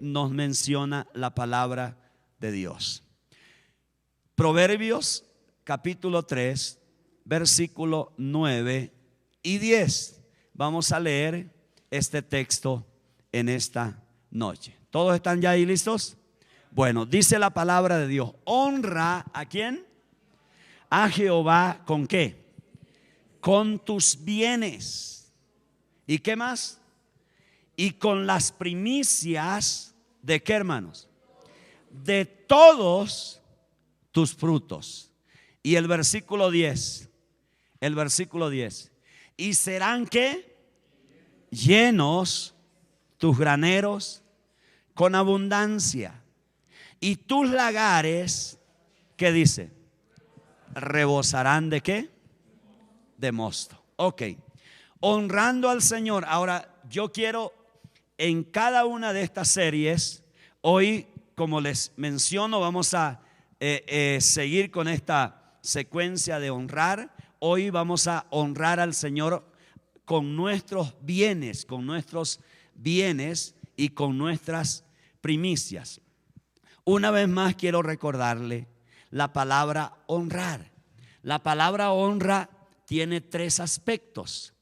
nos menciona la palabra de Dios. Proverbios capítulo 3, versículo 9 y 10. Vamos a leer este texto en esta noche. ¿Todos están ya ahí listos? Bueno, dice la palabra de Dios: honra ¿a quién? A Jehová. ¿Con qué? Con tus bienes. ¿Y qué más? Y con las primicias ¿de qué, hermanos? De todos tus frutos. Y el versículo 10. El versículo 10. Y serán ¿qué? Llenos tus graneros con abundancia. Y tus lagares, ¿qué dice? Rebosarán ¿de qué? De mosto. Ok. Honrando al Señor. Ahora, yo quiero en cada una de estas series, hoy, como les menciono, vamos a seguir con esta secuencia de honrar. Hoy vamos a honrar al Señor con nuestros bienes y con nuestras primicias. Una vez más quiero recordarle la palabra honrar. La palabra honra tiene tres aspectos.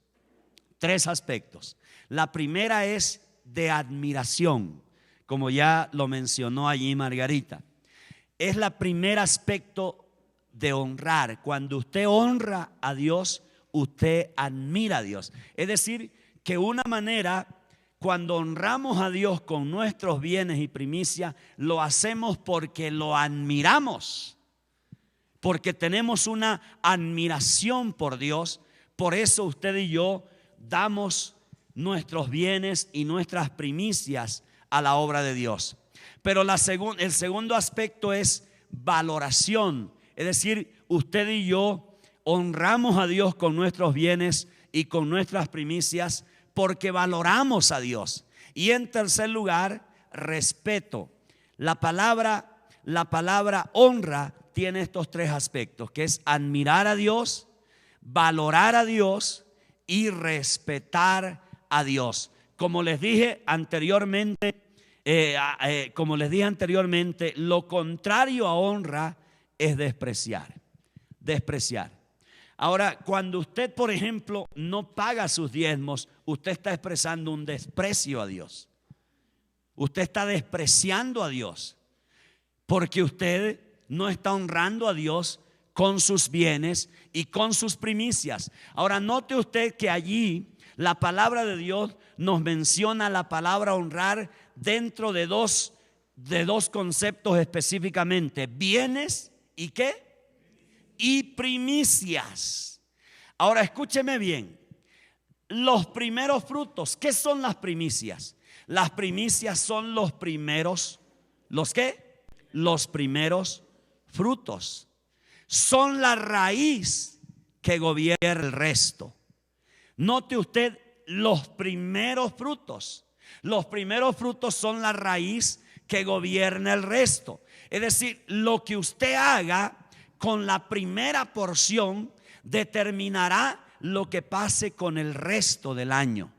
La primera es de admiración, como ya lo mencionó allí Margarita. Es el primer aspecto de honrar. Cuando usted honra a Dios, usted admira a Dios. Es decir, que una manera, cuando honramos a Dios con nuestros bienes y primicias, lo hacemos porque lo admiramos, porque tenemos una admiración por Dios. Por eso usted y yo damos nuestros bienes y nuestras primicias a la obra de Dios. Pero el segundo aspecto es valoración. Es decir, usted y yo honramos a Dios con nuestros bienes y con nuestras primicias porque valoramos a Dios. Y en tercer lugar, respeto. La palabra honra tiene estos tres aspectos, que es admirar a Dios, valorar a Dios y respetar a Dios. Como les dije anteriormente, lo contrario a honra es despreciar. Ahora, cuando usted, por ejemplo, no paga sus diezmos, usted está expresando un desprecio a Dios. Usted está despreciando a Dios, porque usted no está honrando a Dios con sus bienes y con sus primicias. Ahora, note usted que allí la palabra de Dios nos menciona la palabra honrar dentro de dos conceptos específicamente: bienes y ¿qué? Y primicias. Ahora escúcheme bien. Los primeros frutos, ¿qué son las primicias? Las primicias son los primeros, ¿los qué? Los primeros frutos. Son la raíz que gobierna el resto. Note usted, los primeros frutos. Los primeros frutos son la raíz que gobierna el resto. Es decir, lo que usted haga con la primera porción determinará lo que pase con el resto del año.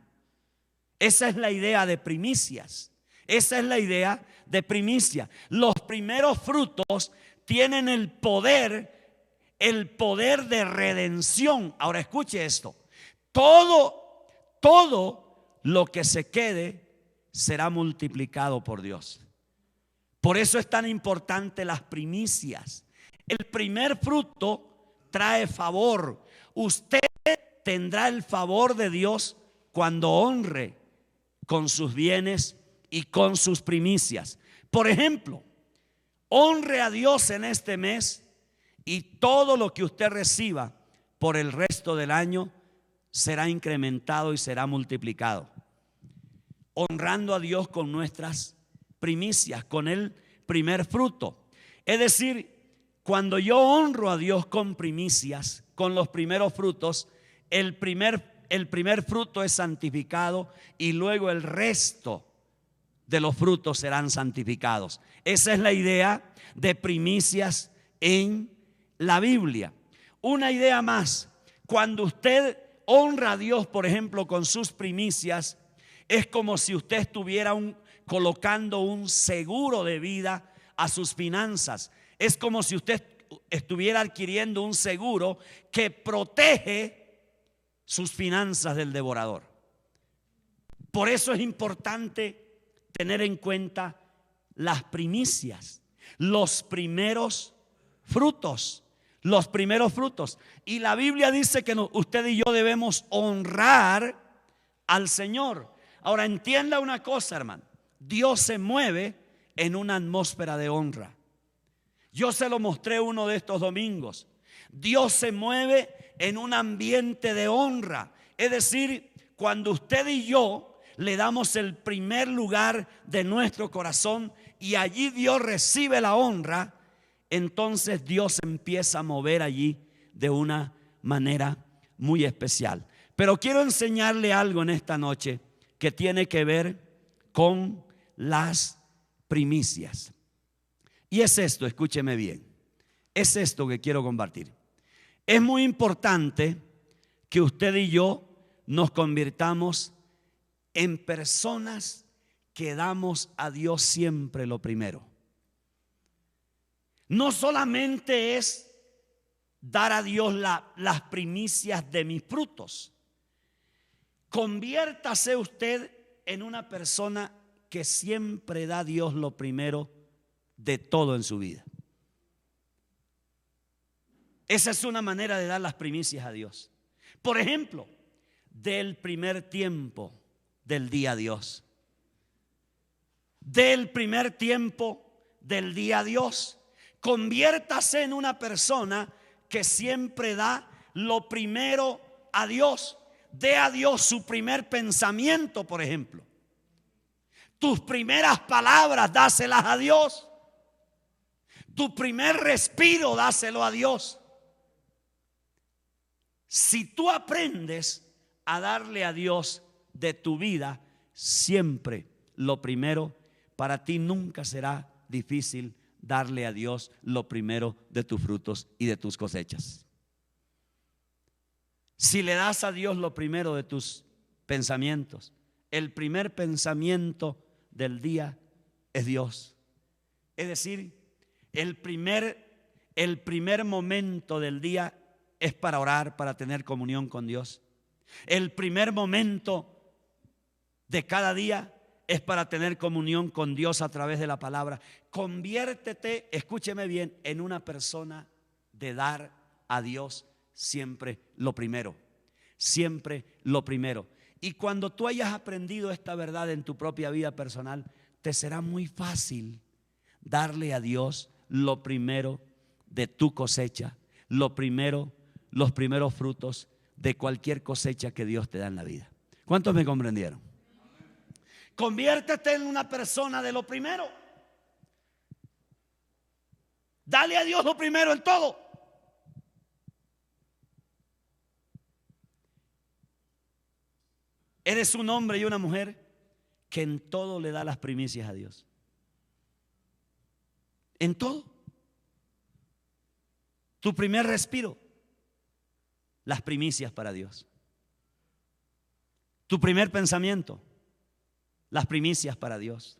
Esa es la idea de primicias. Los primeros frutos tienen el poder de redención. Ahora escuche esto. Todo lo que se quede será multiplicado por Dios. Por eso es tan importante las primicias. El primer fruto trae favor. Usted tendrá el favor de Dios cuando honre con sus bienes y con sus primicias. Por ejemplo, honre a Dios en este mes y todo lo que usted reciba por el resto del año será incrementado y será multiplicado. Honrando a Dios con nuestras primicias, con el primer fruto. Es decir, cuando yo honro a Dios con primicias, con los primeros frutos, el primer fruto es santificado y luego el resto de los frutos serán santificados. Esa es la idea de primicias en la Biblia. Una idea más: cuando usted honra a Dios, por ejemplo, con sus primicias, es como si usted estuviera colocando un seguro de vida a sus finanzas. Es como si usted estuviera adquiriendo un seguro que protege sus finanzas del devorador. Por eso es importante tener en cuenta las primicias, los primeros frutos, los primeros frutos. Y la Biblia dice que usted y yo debemos honrar al Señor. Ahora entienda una cosa, hermano. Dios se mueve en una atmósfera de honra. Yo se lo mostré uno de estos domingos. Dios se mueve en un ambiente de honra. Es decir, cuando usted y yo le damos el primer lugar de nuestro corazón y allí Dios recibe la honra, entonces Dios empieza a mover allí de una manera muy especial. Pero quiero enseñarle algo en esta noche que tiene que ver con las primicias. Y es esto, escúcheme bien, es esto que quiero compartir. Es muy importante que usted y yo nos convirtamos en personas que damos a Dios siempre lo primero. No solamente es dar a Dios las primicias de mis frutos. Conviértase usted en una persona que siempre da a Dios lo primero de todo en su vida. Esa es una manera de dar las primicias a Dios. Por ejemplo, del primer tiempo del día a Dios. Del primer tiempo del día a Dios. Conviértase en una persona que siempre da lo primero a Dios. Dé a Dios su primer pensamiento, por ejemplo. Tus primeras palabras, dáselas a Dios. Tu primer respiro, dáselo a Dios. Si tú aprendes a darle a Dios de tu vida siempre lo primero, para ti nunca será difícil darle a Dios lo primero de tus frutos y de tus cosechas. Si le das a Dios lo primero de tus pensamientos, el primer pensamiento del día es Dios. Es decir, el primer momento del día es para orar, para tener comunión con Dios. El primer momento de cada día es para tener comunión con Dios a través de la palabra. Conviértete, escúcheme bien, en una persona de dar a Dios siempre lo primero. Siempre lo primero. Y cuando tú hayas aprendido esta verdad en tu propia vida personal, te será muy fácil darle a Dios lo primero de tu cosecha, lo primero, los primeros frutos de cualquier cosecha que Dios te da en la vida. ¿Cuántos me comprendieron? Conviértete en una persona de lo primero. Dale a Dios lo primero en todo. Eres un hombre y una mujer que en todo le da las primicias a Dios. En todo. Tu primer respiro, las primicias para Dios. Tu primer pensamiento, las primicias para Dios.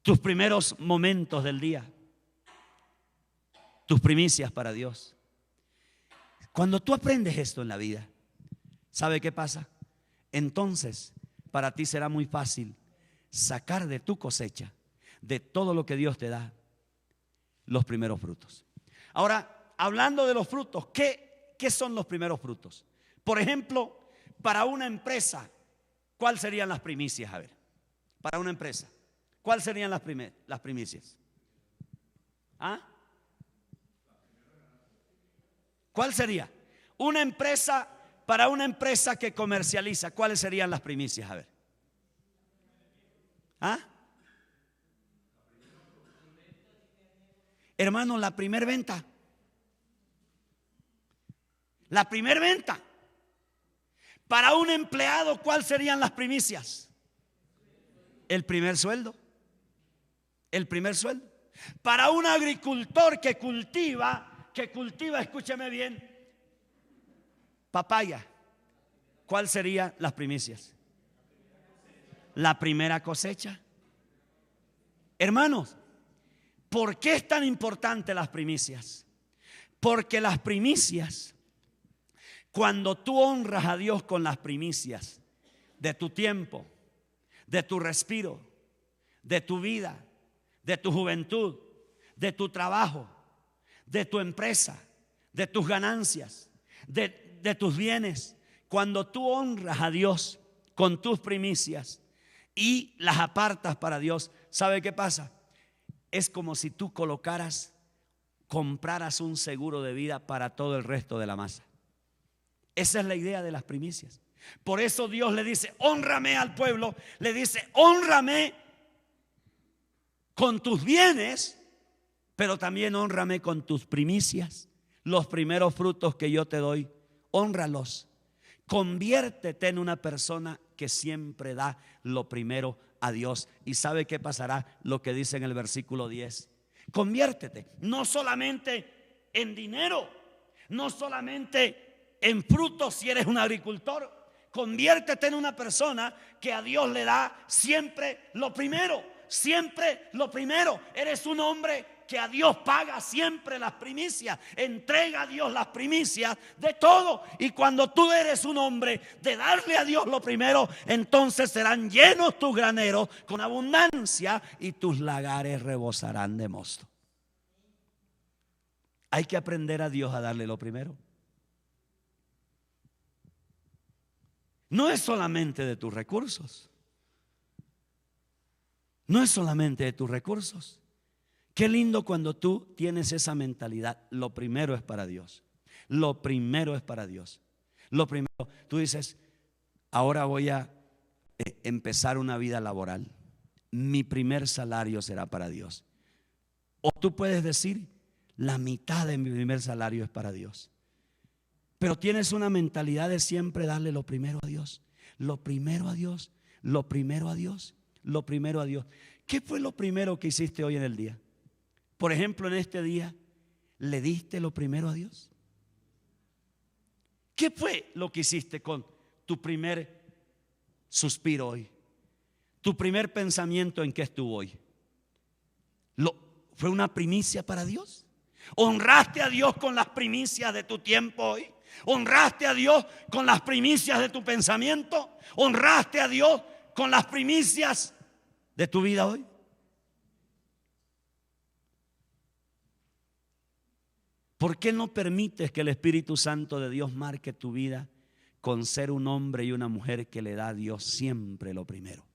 Tus primeros momentos del día, tus primicias para Dios. Cuando tú aprendes esto en la vida, ¿sabe qué pasa? Entonces, para ti será muy fácil sacar de tu cosecha, de todo lo que Dios te da, los primeros frutos. Ahora, hablando de los frutos, ¿qué son los primeros frutos? Por ejemplo, para una empresa, ¿cuáles serían las primicias? A ver, para una empresa, ¿cuáles serían las primicias? ¿Ah? ¿Cuál sería? Una empresa, para una empresa que comercializa, ¿cuáles serían las primicias? A ver. ¿Ah? Hermano, la primer venta. La primer venta. Para un empleado, ¿cuáles serían las primicias? El primer sueldo. El primer sueldo. Para un agricultor que cultiva, escúcheme bien, papaya, ¿cuáles serían las primicias? la primera cosecha. Hermanos, ¿por qué es tan importante las primicias? Porque las primicias, cuando tú honras a Dios con las primicias de tu tiempo, de tu respiro, de tu vida, de tu juventud, de tu trabajo, de tu empresa, de tus ganancias, de tus bienes, cuando tú honras a Dios con tus primicias y las apartas para Dios, ¿sabe qué pasa? Es como si tú compraras un seguro de vida para todo el resto de la masa. Esa es la idea de las primicias. Por eso Dios le dice, hónrame al pueblo, le dice, hónrame con tus bienes, pero también hónrame con tus primicias, los primeros frutos que yo te doy, hónralos. Conviértete en una persona que siempre da lo primero a Dios. ¿Y sabe qué pasará? Lo que dice en el versículo 10. Conviértete, no solamente en dinero, no solamente en frutos si eres un agricultor. Conviértete en una persona que a Dios le da siempre lo primero, siempre lo primero. Eres un hombre que a Dios paga siempre las primicias, entrega a Dios las primicias de todo. Y cuando tú eres un hombre de darle a Dios lo primero, entonces serán llenos tus graneros con abundancia y tus lagares rebosarán de mosto. Hay que aprender a Dios a darle lo primero. No es solamente de tus recursos. No es solamente de tus recursos. Qué lindo cuando tú tienes esa mentalidad. Lo primero es para Dios. Lo primero es para Dios. Lo primero, tú dices, ahora voy a empezar una vida laboral. Mi primer salario será para Dios. O tú puedes decir, la mitad de mi primer salario es para Dios. Pero tienes una mentalidad de siempre darle lo primero a Dios. Lo primero a Dios. Lo primero a Dios. Lo primero a Dios. ¿Qué fue lo primero que hiciste hoy en el día? Por ejemplo, en este día, ¿le diste lo primero a Dios? ¿Qué fue lo que hiciste con tu primer suspiro hoy? Tu primer pensamiento, ¿en qué estuvo hoy? ¿Fue una primicia para Dios? ¿Honraste a Dios con las primicias de tu tiempo hoy? ¿Honraste a Dios con las primicias de tu pensamiento? ¿Honraste a Dios con las primicias de tu vida hoy? ¿Por qué no permites que el Espíritu Santo de Dios marque tu vida con ser un hombre y una mujer que le da a Dios siempre lo primero?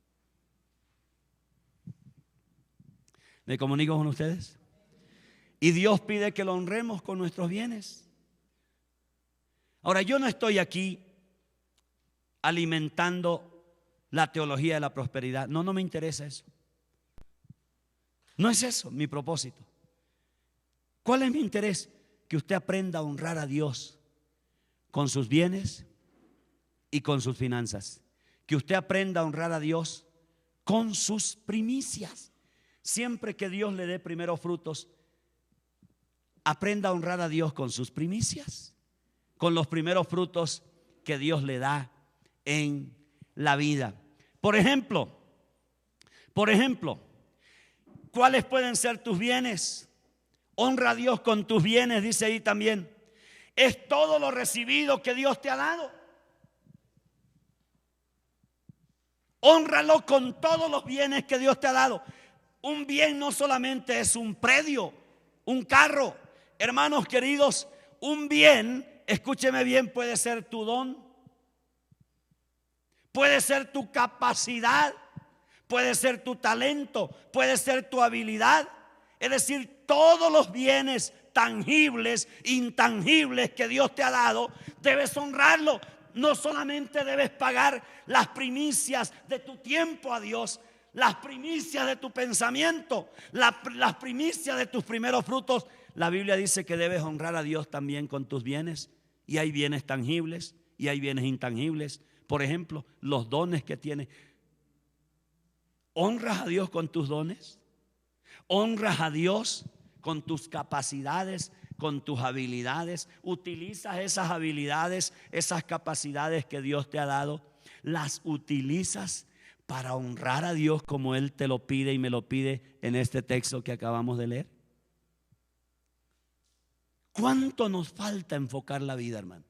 ¿Me comunico con ustedes? Y Dios pide que lo honremos con nuestros bienes. Ahora, yo no estoy aquí alimentando la teología de la prosperidad. No me interesa eso. No es eso mi propósito. ¿Cuál es mi interés? Que usted aprenda a honrar a Dios con sus bienes y con sus finanzas. Que usted aprenda a honrar a Dios con sus primicias. Siempre que Dios le dé primeros frutos, aprenda a honrar a Dios con sus primicias, con los primeros frutos que Dios le da en la vida. Por ejemplo, ¿cuáles pueden ser tus bienes? Honra a Dios con tus bienes, dice ahí también. Es todo lo recibido que Dios te ha dado. Hónralo con todos los bienes que Dios te ha dado. Un bien no solamente es un predio, un carro. Hermanos queridos, un bien, escúcheme bien, puede ser tu don, puede ser tu capacidad, puede ser tu talento, puede ser tu habilidad. Es decir, todos los bienes tangibles, intangibles que Dios te ha dado, debes honrarlo. No solamente debes pagar las primicias de tu tiempo a Dios, las primicias de tu pensamiento, las primicias de tus primeros frutos. La Biblia dice que debes honrar a Dios también con tus bienes. Y hay bienes tangibles y hay bienes intangibles. Por ejemplo, los dones que tienes. ¿Honras a Dios con tus dones? ¿Honras a Dios con tus capacidades, con tus habilidades? ¿Utilizas esas habilidades, esas capacidades que Dios te ha dado? ¿Las utilizas para honrar a Dios como Él te lo pide y me lo pide en este texto que acabamos de leer? ¿Cuánto nos falta enfocar la vida, hermano?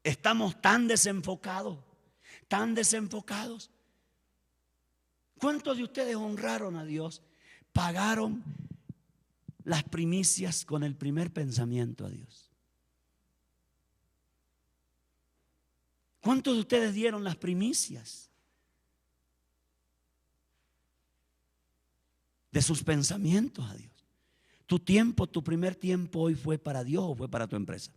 Estamos tan desenfocados, tan desenfocados. ¿Cuántos de ustedes honraron a Dios? Pagaron las primicias con el primer pensamiento a Dios. ¿Cuántos de ustedes dieron las primicias de sus pensamientos a Dios? Tu tiempo, tu primer tiempo hoy fue para Dios o fue para tu empresa.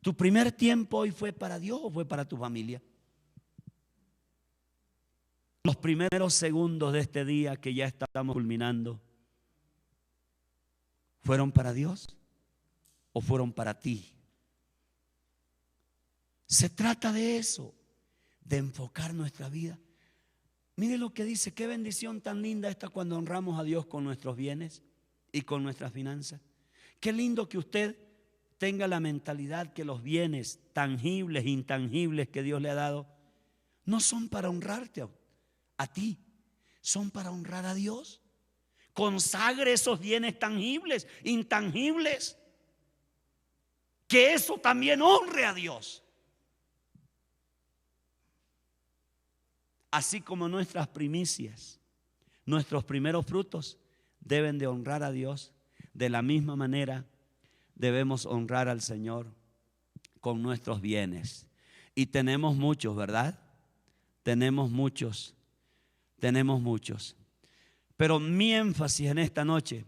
Tu primer tiempo hoy fue para Dios o fue para tu familia. Los primeros segundos de este día que ya estamos culminando, ¿fueron para Dios o fueron para ti? Se trata de eso, de enfocar nuestra vida. Mire lo que dice, qué bendición tan linda esta cuando honramos a Dios con nuestros bienes y con nuestras finanzas. Qué lindo que usted tenga la mentalidad que los bienes tangibles, intangibles que Dios le ha dado, no son para honrarte a ti, son para honrar a Dios. Consagre esos bienes tangibles, intangibles, que eso también honre a Dios. Así como nuestras primicias, nuestros primeros frutos deben de honrar a Dios, de la misma manera debemos honrar al Señor con nuestros bienes. Y tenemos muchos, ¿verdad? Tenemos muchos. Pero mi énfasis en esta noche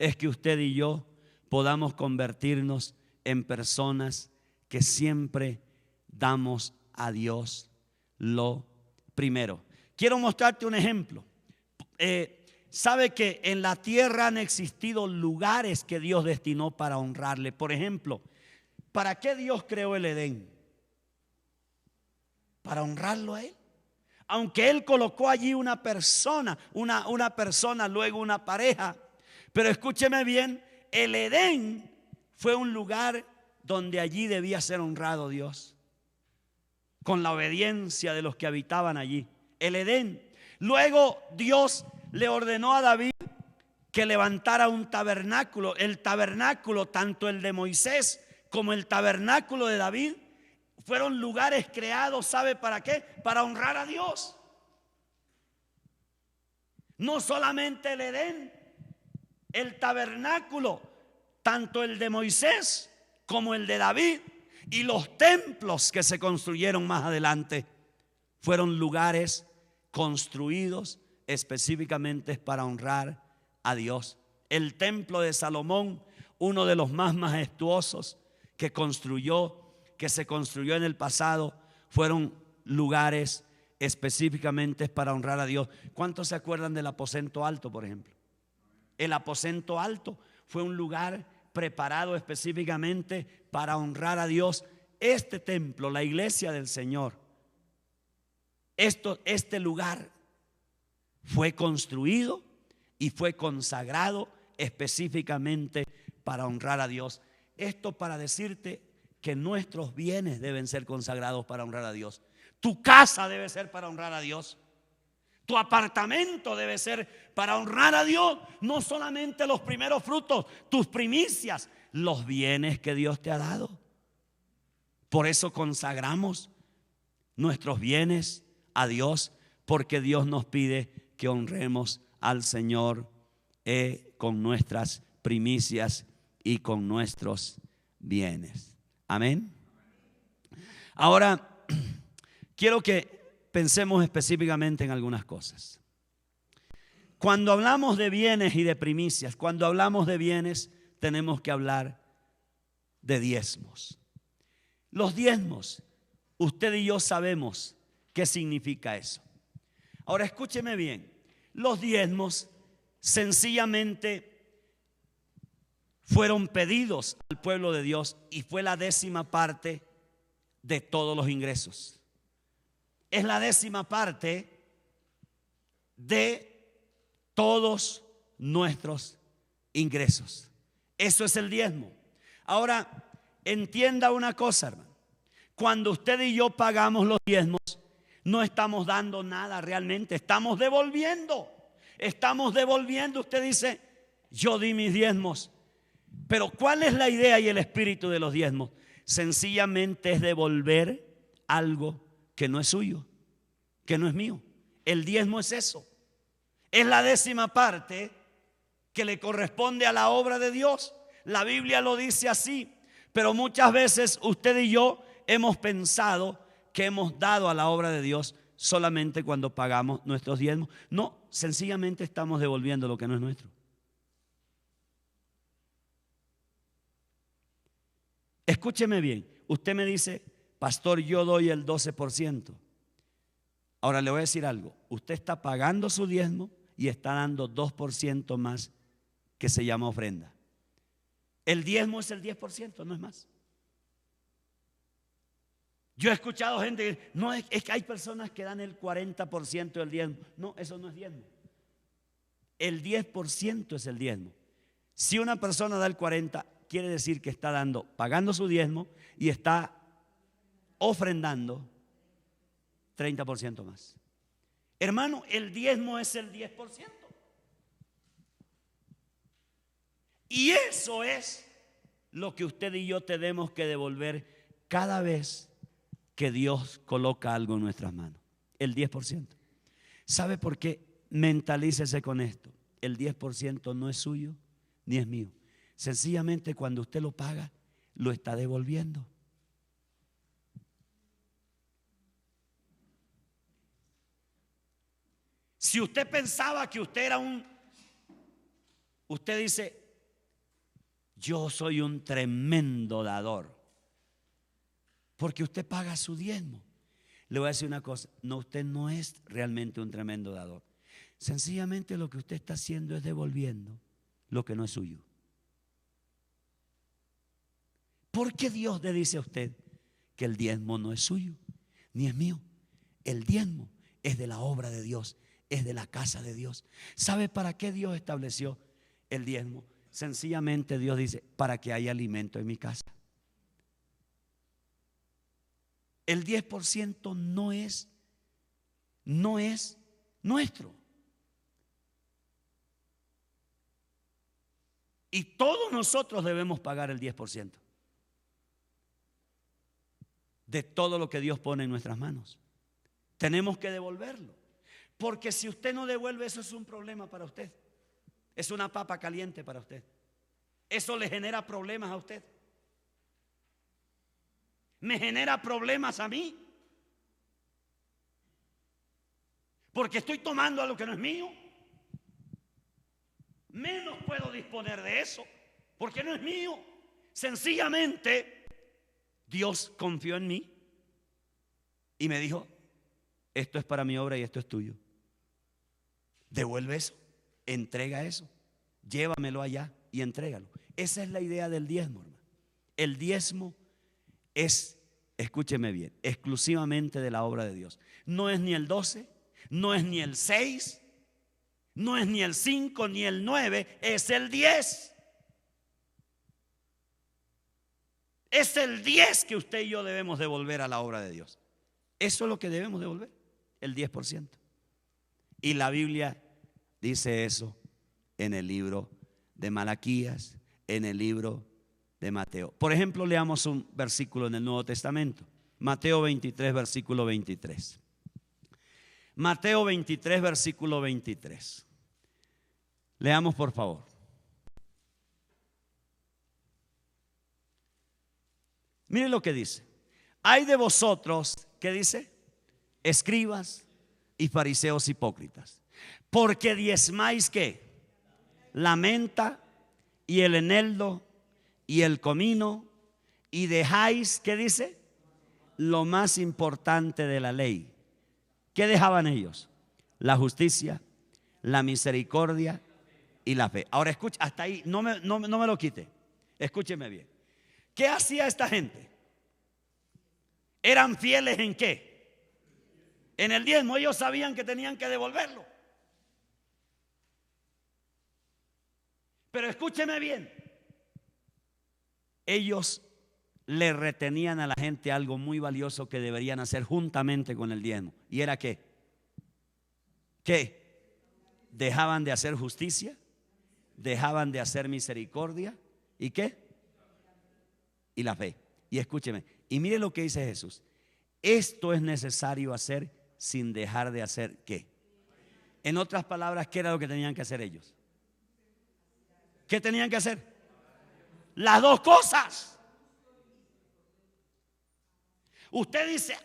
es que usted y yo podamos convertirnos en personas que siempre damos a Dios lo primero. Quiero mostrarte un ejemplo. Sabe que en la tierra han existido lugares que Dios destinó para honrarle. Por ejemplo, ¿para qué Dios creó el Edén? Para honrarlo a Él. Aunque Él colocó allí una persona, luego una pareja. Pero escúcheme bien, el Edén fue un lugar donde allí debía ser honrado Dios, con la obediencia de los que habitaban allí. El Edén. Luego Dios le ordenó a David que levantara un tabernáculo. El tabernáculo, tanto el de Moisés como el tabernáculo de David, fueron lugares creados, ¿sabe para qué? Para honrar a Dios. No solamente el Edén, el tabernáculo, tanto el de Moisés como el de David, y los templos que se construyeron más adelante, fueron lugares construidos específicamente para honrar a Dios. El templo de Salomón, uno de los más majestuosos que se construyó en el pasado, fueron lugares específicamente para honrar a Dios. ¿Cuántos se acuerdan del aposento alto, por ejemplo? El aposento alto fue un lugar preparado específicamente para honrar a Dios. Este templo, la iglesia del Señor, este lugar fue construido y fue consagrado específicamente para honrar a Dios. Esto para decirte que nuestros bienes deben ser consagrados para honrar a Dios. Tu casa debe ser para honrar a Dios. Tu apartamento debe ser para honrar a Dios. No solamente los primeros frutos, tus primicias, los bienes que Dios te ha dado. Por eso consagramos nuestros bienes a Dios, porque Dios nos pide que honremos al Señor con nuestras primicias y con nuestros bienes. Amén. Ahora quiero que pensemos específicamente en algunas cosas. Cuando hablamos de bienes y de primicias, cuando hablamos de bienes, tenemos que hablar de diezmos. Los diezmos, usted y yo sabemos qué significa eso. Ahora escúcheme bien, los diezmos sencillamente fueron pedidos al pueblo de Dios y fue la 10ª parte de todos los ingresos. Es la 10ª parte de todos nuestros ingresos. Eso es el diezmo. Ahora, entienda una cosa, hermano. Cuando usted y yo pagamos los diezmos, No estamos dando nada realmente, estamos devolviendo. Estamos devolviendo. Usted dice, yo di mis diezmos. Pero ¿cuál es la idea y el espíritu de los diezmos? Sencillamente es devolver algo que no es suyo, que no es mío. El diezmo es eso. Es la 10ª parte que le corresponde a la obra de Dios. La Biblia lo dice así. Pero muchas veces usted y yo hemos pensado que hemos dado a la obra de Dios solamente cuando pagamos nuestros diezmos. No, sencillamente estamos devolviendo lo que no es nuestro. Escúcheme bien, usted me dice, pastor, yo doy el 12%. Ahora le voy a decir algo, usted está pagando su diezmo y está dando 2% más, que se llama ofrenda. El diezmo es el 10%, no es más. Yo he escuchado gente que no es que hay personas que dan el 40% del diezmo. No, eso no es diezmo. El 10% es el diezmo. Si una persona da el 40%, quiere decir que está pagando su diezmo y está ofrendando 30% más. Hermano, el diezmo es el 10%. Y eso es lo que usted y yo tenemos que devolver cada vez que Dios coloca algo en nuestras manos. El 10%. ¿Sabe por qué? Mentalícese con esto. El 10% no es suyo ni es mío. Sencillamente cuando usted lo paga, lo está devolviendo. Si usted pensaba que usted era usted dice, yo soy un tremendo dador, porque usted paga su diezmo. Le voy a decir una cosa, no, usted no es realmente un tremendo dador. Sencillamente lo que usted está haciendo es devolviendo lo que no es suyo. ¿Por qué Dios le dice a usted que el diezmo no es suyo, ni es mío? El diezmo es de la obra de Dios, es de la casa de Dios. ¿Sabe para qué Dios estableció el diezmo? Sencillamente Dios dice, para que haya alimento en mi casa. El 10% no es nuestro. Y todos nosotros debemos pagar el 10% de todo lo que Dios pone en nuestras manos. Tenemos que devolverlo. Porque si usted no devuelve, eso es un problema para usted. Es una papa caliente para usted. Eso le genera problemas a usted. Me genera problemas a mí. Porque estoy tomando a lo que no es mío. Menos puedo disponer de eso, porque no es mío. Sencillamente, Dios confió en mí y me dijo, esto es para mi obra y esto es tuyo. Devuelve eso, entrega eso, llévamelo allá y entrégalo. Esa es la idea del diezmo, hermano. El diezmo es, escúcheme bien, exclusivamente de la obra de Dios. No es ni el 12, no es ni el 6, no es ni el 5 ni el 9, es el 10. Es el 10 que usted y yo debemos devolver a la obra de Dios. Eso es lo que debemos devolver, el 10%. Y la Biblia dice eso en el libro de Malaquías, en el libro de Mateo. Por ejemplo, leamos un versículo en el Nuevo Testamento. Mateo 23, versículo 23. Mateo 23, versículo 23. Leamos por favor. Miren lo que dice. Hay de vosotros, ¿qué dice? Escribas y fariseos hipócritas, porque diezmáis ¿qué? La menta y el eneldo y el comino, y dejáis, ¿qué dice? Lo más importante de la ley. ¿Qué dejaban ellos? La justicia, la misericordia y la fe. Ahora escucha, hasta ahí, no me lo quite. Escúcheme bien. ¿Qué hacía esta gente? ¿Eran fieles en qué? En el diezmo. Ellos sabían que tenían que devolverlo. Pero escúcheme bien. Ellos le retenían a la gente algo muy valioso que deberían hacer juntamente con el diezmo. ¿Y era qué? ¿Qué? Dejaban de hacer justicia, dejaban de hacer misericordia. ¿Y qué? Y la fe. Y escúcheme, y mire lo que dice Jesús. Esto es necesario hacer sin dejar de hacer ¿qué? En otras palabras, ¿qué era lo que tenían que hacer ellos? ¿Qué tenían que hacer? Las dos cosas. Usted dice,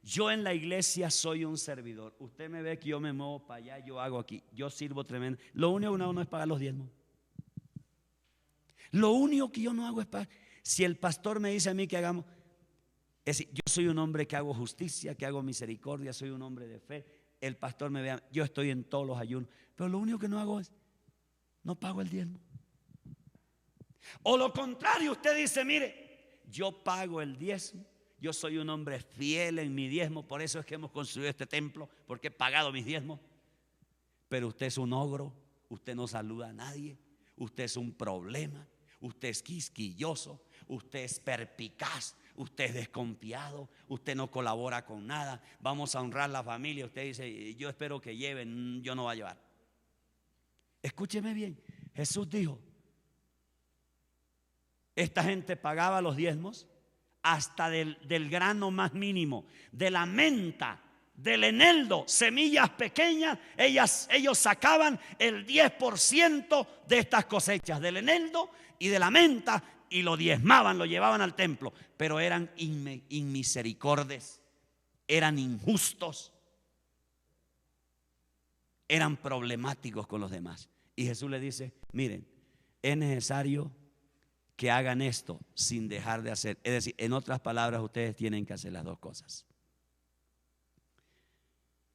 yo en la iglesia soy un servidor. Usted me ve que yo me muevo para allá, yo hago aquí, yo sirvo tremendo. Lo único que uno es pagar los diezmos. Lo único que yo no hago es pagar. Si el pastor me dice a mí que hagamos, es decir, yo soy un hombre que hago justicia, que hago misericordia, soy un hombre de fe. El pastor me ve, yo estoy en todos los ayunos, pero lo único que no hago es, no pago el diezmo. O lo contrario, usted dice, mire, yo pago el diezmo, yo soy un hombre fiel en mi diezmo, por eso es que hemos construido este templo, porque he pagado mis diezmos. Pero usted es un ogro, usted no saluda a nadie, usted es un problema, usted es quisquilloso, usted es perspicaz, usted es desconfiado, usted no colabora con nada. Vamos a honrar la familia. Usted dice, yo espero que lleven, yo no voy a llevar. Escúcheme bien, Jesús dijo, esta gente pagaba los diezmos hasta del grano más mínimo, de la menta, del eneldo, semillas pequeñas. Ellos sacaban el 10% de estas cosechas, del eneldo y de la menta, y lo diezmaban, lo llevaban al templo. Pero eran inmisericordes, eran injustos, eran problemáticos con los demás. Y Jesús le dice, miren, es necesario que hagan esto sin dejar de hacer. Es decir, en otras palabras, ustedes tienen que hacer las dos cosas.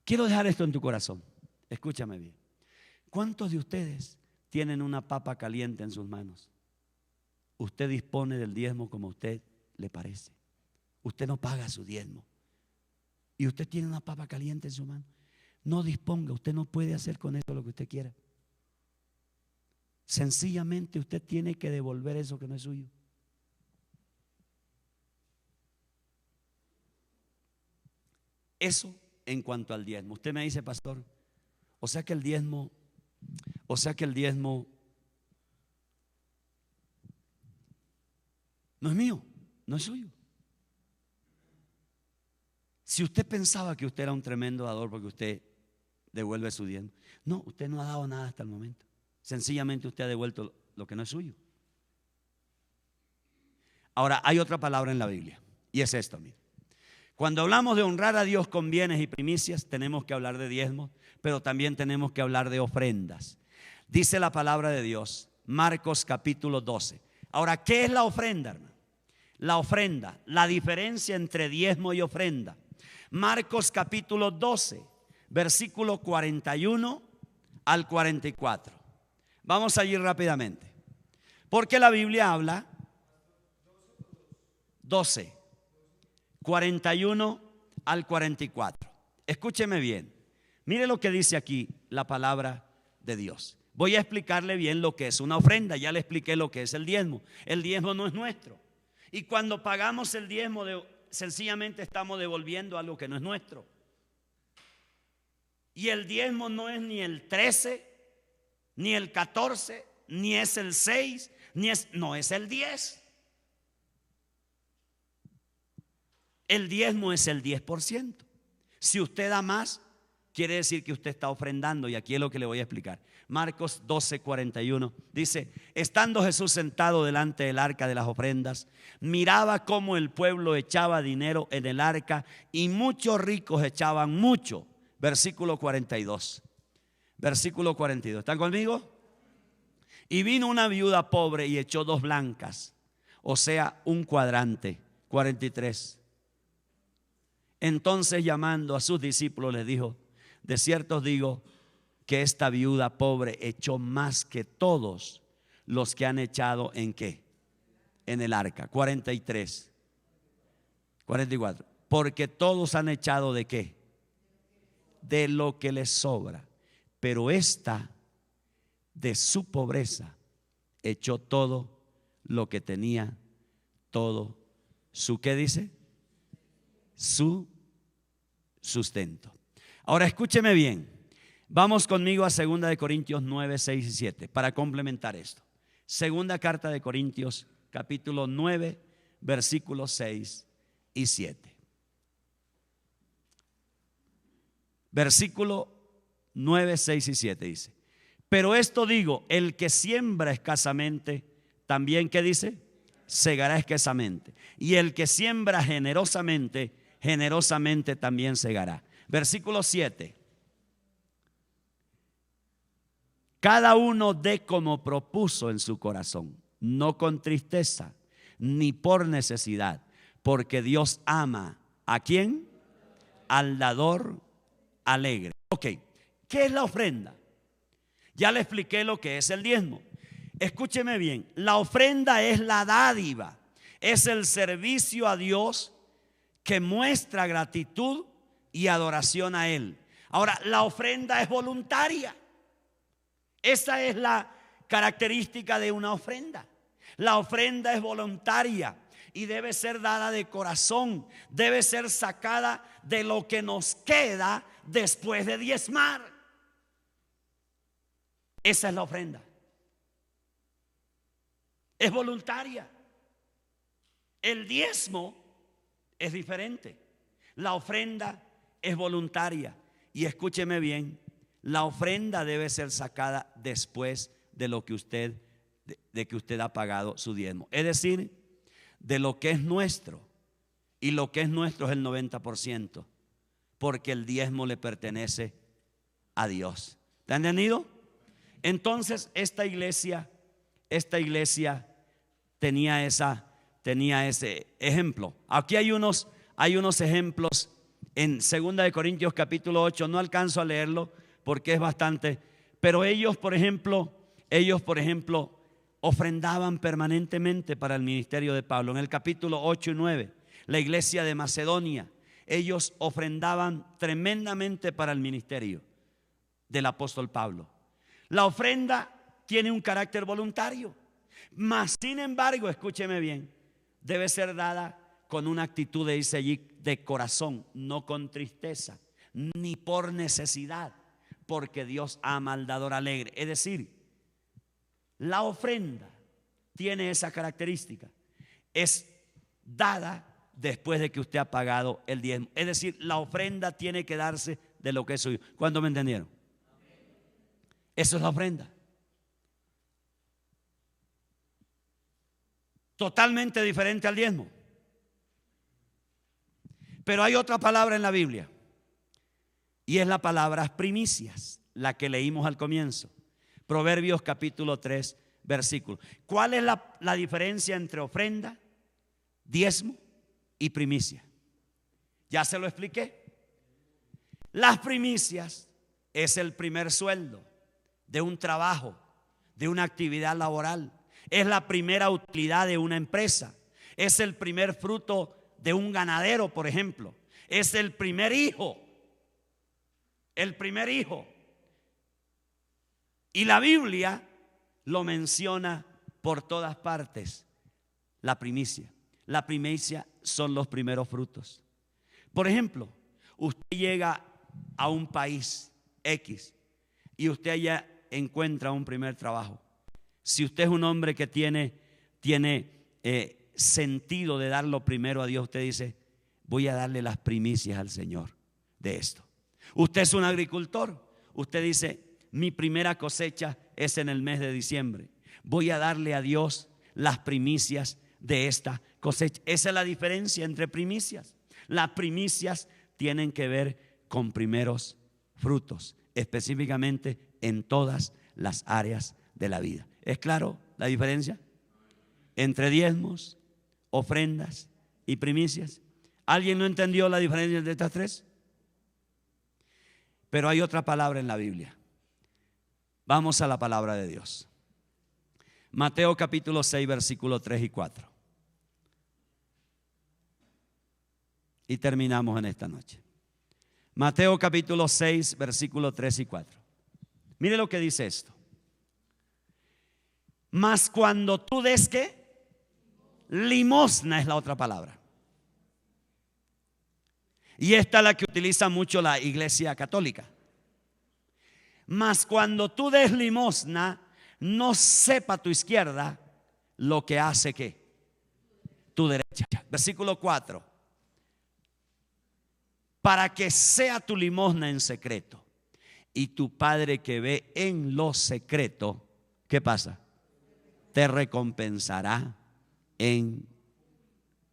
Quiero dejar esto en tu corazón. Escúchame bien. ¿Cuántos de ustedes tienen una papa caliente en sus manos? Usted dispone del diezmo como a usted le parece. Usted no paga su diezmo. Y usted tiene una papa caliente en su mano. No disponga, usted no puede hacer con eso lo que usted quiera. Sencillamente usted tiene que devolver eso que no es suyo. Eso en cuanto al diezmo. Usted me dice, pastor, o sea que el diezmo no es mío, no es suyo. Si usted pensaba que usted era un tremendo dador porque usted devuelve su diezmo, no, usted no ha dado nada hasta el momento. Sencillamente usted ha devuelto lo que no es suyo. Ahora, hay otra palabra en la Biblia, y es esta, mire. Cuando hablamos de honrar a Dios con bienes y primicias, tenemos que hablar de diezmos, pero también tenemos que hablar de ofrendas. Dice la palabra de Dios, Marcos capítulo 12. Ahora, ¿qué es la ofrenda, hermano? La ofrenda, la diferencia entre diezmo y ofrenda. Marcos capítulo 12, versículo 41 al 44. Vamos a ir rápidamente, porque la Biblia habla 12, 41 al 44. Escúcheme bien, mire lo que dice aquí la palabra de Dios. Voy a explicarle bien lo que es una ofrenda. Ya le expliqué lo que es el diezmo. El diezmo no es nuestro. Y cuando pagamos el diezmo, sencillamente estamos devolviendo algo que no es nuestro. Y el diezmo no es ni el 13, ni el 14, ni es el 6, no es el 10. El diezmo es el 10%. Si usted da más, quiere decir que usted está ofrendando. Y aquí es lo que le voy a explicar. Marcos 12, 41 dice: estando Jesús sentado delante del arca de las ofrendas, miraba cómo el pueblo echaba dinero en el arca, y muchos ricos echaban mucho. Versículo 42. Versículo 42. ¿Están conmigo? Y vino una viuda pobre y echó 2 blancas, o sea, un cuadrante. 43. Entonces, llamando a sus discípulos, les dijo: de cierto os digo que esta viuda pobre echó más que todos los que han echado ¿en qué? En el arca. 43. 44. Porque todos han echado ¿de qué? De lo que les sobra. Pero esta, de su pobreza, echó todo lo que tenía, todo ¿Su qué dice? Su sustento. Ahora escúcheme bien. Vamos conmigo a 2 de Corintios 9, 6 y 7 para complementar esto. Segunda carta de Corintios, capítulo 9, versículos 6 y 7. Versículo 9, 6 y 7 dice: pero esto digo, el que siembra escasamente, también, ¿qué dice? Segará escasamente. Y el que siembra generosamente, generosamente también segará. Versículo 7. Cada uno dé como propuso en su corazón, no con tristeza, ni por necesidad, porque Dios ama ¿a quién? Al dador alegre. Ok, ¿qué es la ofrenda? Ya le expliqué lo que es el diezmo. Escúcheme bien, la ofrenda es la dádiva, es el servicio a Dios que muestra gratitud y adoración a Él. Ahora, la ofrenda es voluntaria. Esa es la característica de una ofrenda. La ofrenda es voluntaria y debe ser dada de corazón, debe ser sacada de lo que nos queda después de diezmar. Esa es la ofrenda. Es voluntaria. El diezmo es diferente. La ofrenda es voluntaria. Y escúcheme bien, la ofrenda debe ser sacada después de lo que usted, de que usted ha pagado su diezmo. Es decir, de lo que es nuestro. Y lo que es nuestro es el 90%. Porque el diezmo le pertenece a Dios. ¿Te han entendido? Entonces esta iglesia tenía ese ejemplo. Aquí hay unos ejemplos en 2 de Corintios capítulo 8. No alcanzo a leerlo porque es bastante, pero ellos, por ejemplo, ofrendaban permanentemente para el ministerio de Pablo. En el capítulo 8 y 9, la iglesia de Macedonia, ellos ofrendaban tremendamente para el ministerio del apóstol Pablo. La ofrenda tiene un carácter voluntario, mas sin embargo, escúcheme bien, debe ser dada con una actitud, dice allí, de corazón, no con tristeza, ni por necesidad, porque Dios ama al dador alegre. Es decir, la ofrenda tiene esa característica, es dada después de que usted ha pagado el diezmo. Es decir, la ofrenda tiene que darse de lo que es suyo. ¿Cuándo me entendieron? Eso es la ofrenda. Totalmente diferente al diezmo. Pero hay otra palabra en la Biblia y es la palabra primicias, la que leímos al comienzo. Proverbios capítulo 3, versículo. ¿Cuál es la diferencia entre ofrenda, diezmo y primicia? Ya se lo expliqué. Las primicias es el primer sueldo de un trabajo, de una actividad laboral. Es la primera utilidad de una empresa. Es el primer fruto de un ganadero, por ejemplo. Es el primer hijo. El primer hijo. Y la Biblia lo menciona por todas partes. La primicia. La primicia son los primeros frutos. Por ejemplo, usted llega a un país X y usted allá encuentra un primer trabajo. Si usted es un hombre que tiene sentido de dar lo primero a Dios, usted dice: voy a darle las primicias al Señor de esto. Usted es un agricultor, usted dice: mi primera cosecha es en el mes de diciembre, voy a darle a Dios las primicias de esta cosecha. Esa es la diferencia entre primicias. Las primicias tienen que ver con primeros frutos, específicamente en todas las áreas de la vida. ¿Es claro la diferencia entre diezmos, ofrendas y primicias? ¿Alguien no entendió la diferencia de estas tres? Pero hay otra palabra en la Biblia. Vamos a la palabra de Dios. Mateo capítulo 6, versículos 3 y 4. Y terminamos en esta noche. Mateo capítulo 6, versículos 3 y 4. Mire lo que dice esto. Mas cuando tú des, ¿qué? Limosna es la otra palabra. Y esta es la que utiliza mucho la iglesia católica. Mas cuando tú des limosna, no sepa tu izquierda lo que hace ¿qué? Tu derecha. Versículo 4. Para que sea tu limosna en secreto, y tu Padre que ve en lo secreto, ¿qué pasa? Te recompensará en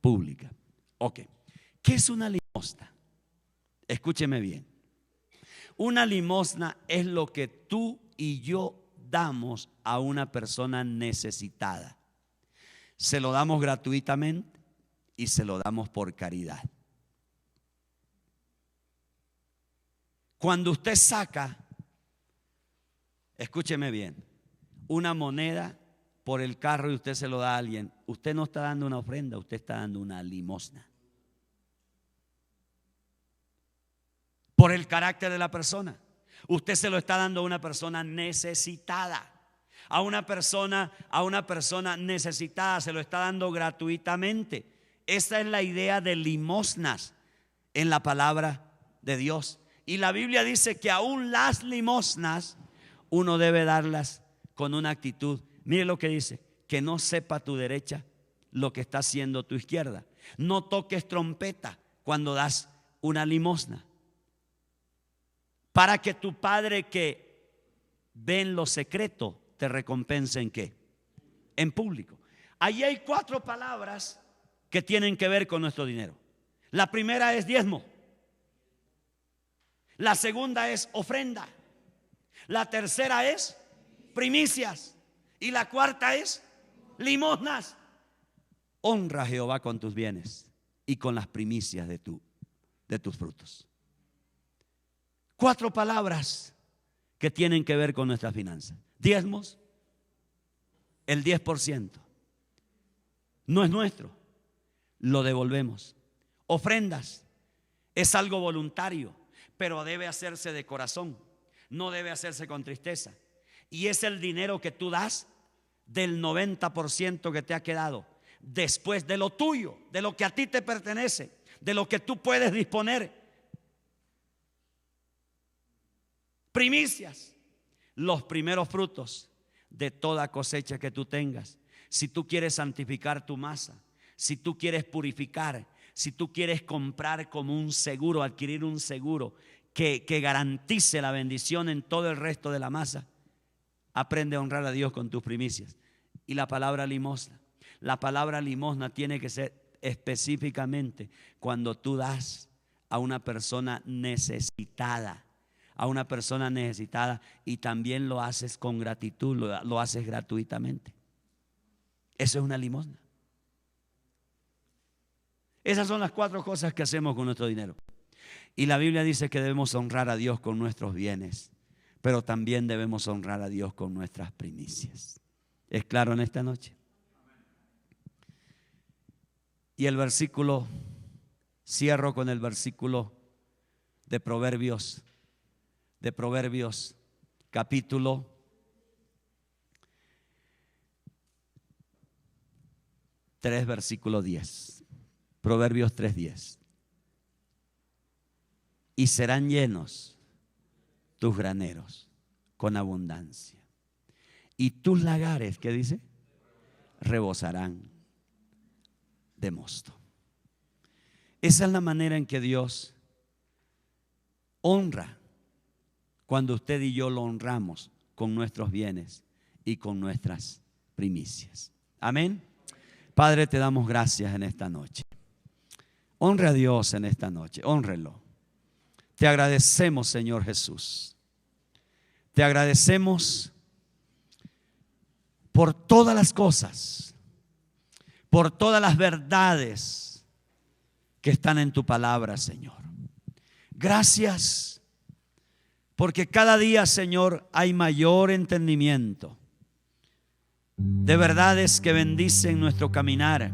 pública. Ok. ¿Qué es una limosna? Escúcheme bien. Una limosna es lo que tú y yo damos a una persona necesitada. Se lo damos gratuitamente y se lo damos por caridad. Cuando usted saca, escúcheme bien, una moneda por el carro y usted se lo da a alguien, usted no está dando una ofrenda, usted está dando una limosna. Por el carácter de la persona. Usted se lo está dando a una persona necesitada. A una persona necesitada se lo está dando gratuitamente. Esa es la idea de limosnas en la palabra de Dios. Y la Biblia dice que aún las limosnas uno debe darlas con una actitud. Mire lo que dice, que no sepa tu derecha lo que está haciendo tu izquierda. No toques trompeta cuando das una limosna, para que tu Padre que ve en lo secreto te recompense en ¿qué? En público. Allí hay 4 palabras que tienen que ver con nuestro dinero. La primera es diezmo. La segunda es ofrenda. La tercera es primicias. Y la cuarta es limosnas. Honra a Jehová con tus bienes y con las primicias de tus frutos. 4 palabras que tienen que ver con nuestras finanzas. Diezmos, el 10%. No es nuestro, lo devolvemos. Ofrendas, es algo voluntario, pero debe hacerse de corazón, no debe hacerse con tristeza. Y es el dinero que tú das del 90% que te ha quedado, después de lo tuyo, de lo que a ti te pertenece, de lo que tú puedes disponer. Primicias, los primeros frutos de toda cosecha que tú tengas. Si tú quieres santificar tu masa, si tú quieres purificar, si tú quieres comprar como un seguro, adquirir un seguro que garantice la bendición en todo el resto de la masa, aprende a honrar a Dios con tus primicias. Y la palabra limosna. La palabra limosna tiene que ser específicamente cuando tú das a una persona necesitada. A una persona necesitada, y también lo haces con gratitud, lo haces gratuitamente. Eso es una limosna. Esas son las 4 cosas que hacemos con nuestro dinero. Y la Biblia dice que debemos honrar a Dios con nuestros bienes, pero también debemos honrar a Dios con nuestras primicias. ¿Es claro en esta noche? Y el versículo, cierro con el versículo de Proverbios capítulo 3, versículo 10. Proverbios 3:10. Y serán llenos tus graneros con abundancia, y tus lagares, ¿qué dice? Rebosarán de mosto. Esa es la manera en que Dios honra, cuando usted y yo lo honramos con nuestros bienes y con nuestras primicias. Amén. Padre, te damos gracias en esta noche. Honre a Dios en esta noche, hónrelo. Te agradecemos, Señor Jesús. Te agradecemos por todas las cosas, por todas las verdades que están en tu palabra, Señor. Gracias, porque cada día, Señor, hay mayor entendimiento de verdades que bendicen nuestro caminar,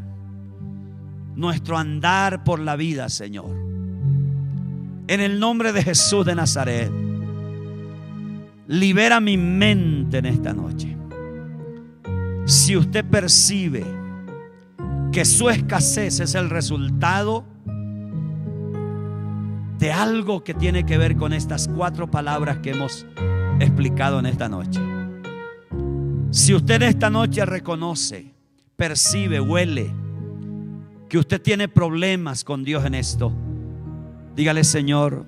nuestro andar por la vida, Señor. En el nombre de Jesús de Nazaret, libera mi mente en esta noche. Si usted percibe que su escasez es el resultado de algo que tiene que ver con estas 4 palabras que hemos explicado en esta noche. Si usted esta noche reconoce, percibe, huele que usted tiene problemas con Dios en esto, dígale: Señor,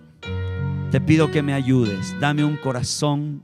te pido que me ayudes, dame un corazón